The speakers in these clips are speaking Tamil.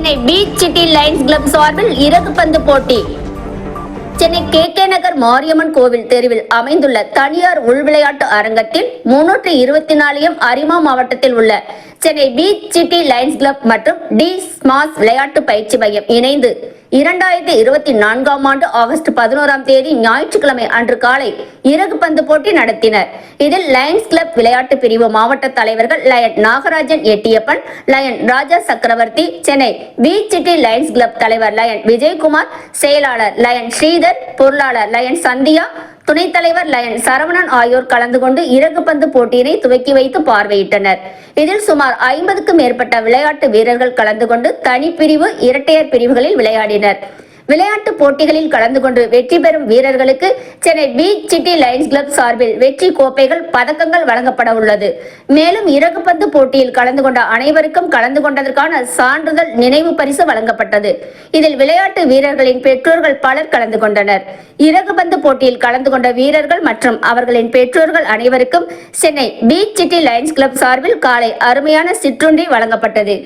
Chennai beach city Lions club சார்பில் இறகுப்பந்து போட்டி. சென்னை KK நகர் மாரியம்மன் கோவில் தெருவில் அமைந்துள்ள தனியார் உள்விளையாட்டு அரங்கத்தில் 324 அரிமா மாவட்டத்தில் உள்ள Chennai beach city Lions club மற்றும் டி ஸ்மாஸ் விளையாட்டு பயிற்சி மையம் இணைந்து 2024 ஆண்டு ஆகஸ்ட் 11 ஞாயிற்றுக்கிழமை அன்று காலை இறகுப்பந்து போட்டி நடத்தினர். இதில் லயன்ஸ் கிளப் விளையாட்டு பிரிவு மாவட்ட தலைவர்கள் லயன் நாகராஜன் எட்டியப்பன், லயன் ராஜா சக்கரவர்த்தி, Chennai beach city Lions club தலைவர் லயன் விஜயகுமார், செயலாளர் லயன் ஸ்ரீதர், பொருளாளர் லயன் சந்தியா, துணைத் தலைவர் லயன் சரவணன் ஆகியோர் கலந்து கொண்டு இறகுப்பந்து போட்டியினை துவக்கி வைத்து பார்வையிட்டனர். இதில் சுமார் 50க்கும் மேற்பட்ட விளையாட்டு வீரர்கள் கலந்து கொண்டு தனிப்பிரிவு, இரட்டையர் பிரிவுகளில் விளையாடினர். விளையாட்டு போட்டிகளில் கலந்து கொண்டு வெற்றி பெறும் வீரர்களுக்கு Chennai beach city Lions club சார்பில் வெற்றி கோப்பைகள், பதக்கங்கள் வழங்கப்பட உள்ளது. மேலும் இறகுப்பந்து போட்டியில் கலந்து கொண்ட அனைவருக்கும் கலந்து கொண்டதற்கான சான்றிதழ், நினைவு பரிசு வழங்கப்பட்டது. இதில் விளையாட்டு வீரர்களின் பெற்றோர்கள் பலர் கலந்து கொண்டனர். இறகுப்பந்து போட்டியில் கலந்து கொண்ட வீரர்கள் மற்றும் அவர்களின் பெற்றோர்கள் அனைவருக்கும் Chennai beach city Lions club சார்பில் காலை அருமையான சிற்றுண்டி வழங்கப்பட்டது.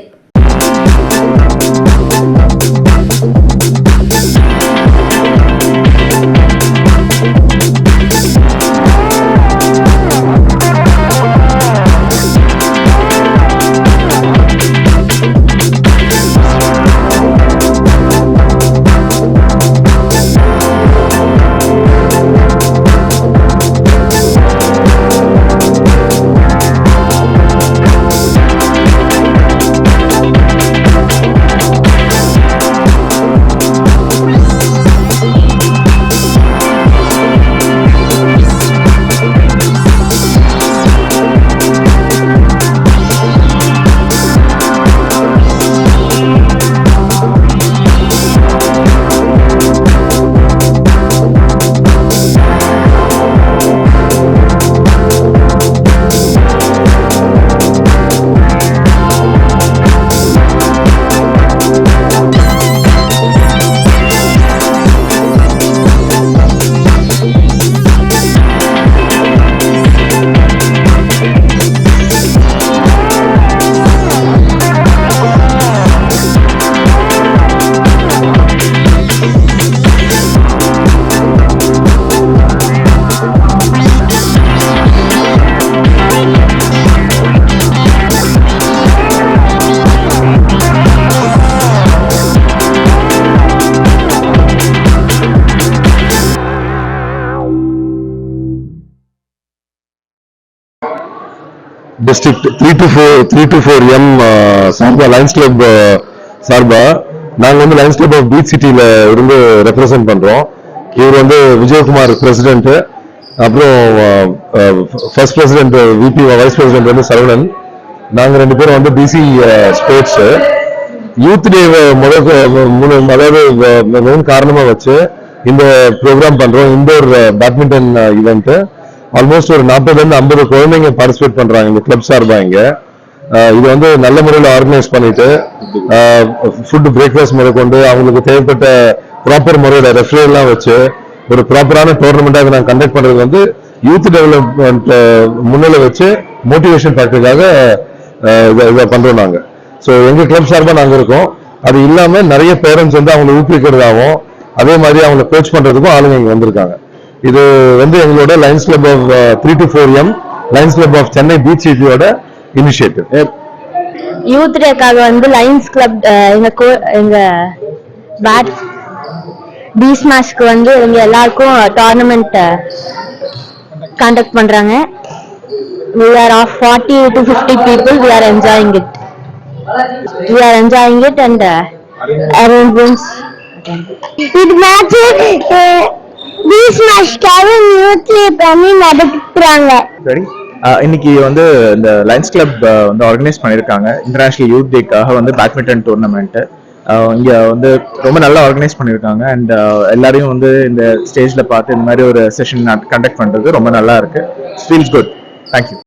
டிஸ்ட்ரிக்ட் 324M சார்பா லயன்ஸ் கிளப் சார்பா நாங்கள் வந்து லயன்ஸ் கிளப் ஆஃப் பீச் சிட்டியில இருந்து ரெப்ரசென்ட் பண்றோம். இவர் வந்து விஜயகுமார் பிரசிடென்ட், அப்புறம் first president VP, vice president வந்து சரவணன். நாங்கள் 2 பேரும் வந்து பிசி ஸ்போர்ட்ஸ் யூத் டே அதாவது மெயின் காரணமா வச்சு இந்த ப்ரோக்ராம் பண்றோம். Indoor badminton event. ஆல்மோஸ்ட் ஒரு 40-50 குழந்தைங்க பார்ட்டிசிபேட் பண்றாங்க இந்த கிளப் சார்பா. இங்க இது வந்து நல்ல முறையில் ஆர்கனைஸ் பண்ணிட்டு ஃபுட், பிரேக்ஃபாஸ்ட் முறை கொண்டு அவங்களுக்கு தேவைப்பட்ட ப்ராப்பர் முறையோட ரெஃபரி எல்லாம் வச்சு ஒரு ப்ராப்பரான டோர்னமெண்டாக நாங்கள் கண்டக்ட் பண்றது வந்து யூத் டெவலப்மெண்ட் முன்னிலை வச்சு மோட்டிவேஷன் ஃபேக்டருக்காக இதை பண்றோம் நாங்க. ஸோ எங்க கிளப் சார்பா நாங்க இருக்கோம். அது இல்லாம நிறைய பேரண்ட்ஸ் வந்து அவங்களை ஊக்குவிக்கிறதாகவும் அதே மாதிரி அவங்களை கோச் பண்றதுக்கும் ஆளுங்க இங்க வந்திருக்காங்க. இது வந்து எங்களோட lions club of 324M lions club of Chennai beach சிட்டியோட இனிஷியேட்டிவ். யூத் டேக்காக வந்து லயன்ஸ் கிளப் எங்க பேட் பி ஸ்மாஷ்க்கு வந்து எங்க எல்லாருக்கும் டோர்னமெண்ட் கண்டக்ட் பண்றாங்க. We are of 40 to 50 people. We are enjoying it. And arrangements. It matches இன்னைக்கு வந்து இந்த லயன்ஸ் கிளப் வந்து ஆர்கனைஸ் பண்ணிருக்காங்க இன்டர்நேஷனல் யூத் டேக்காக வந்து பேட்மிண்டன் டூர்னமெண்ட். இங்க வந்து ரொம்ப நல்லா ஆர்கனைஸ் பண்ணிருக்காங்க. அண்ட் எல்லாரையும் வந்து இந்த ஸ்டேஜ்ல பார்த்து இந்த மாதிரி ஒரு செஷன் கண்டக்ட் பண்றது ரொம்ப நல்லா இருக்கு. Feels good. தேங்க்யூ.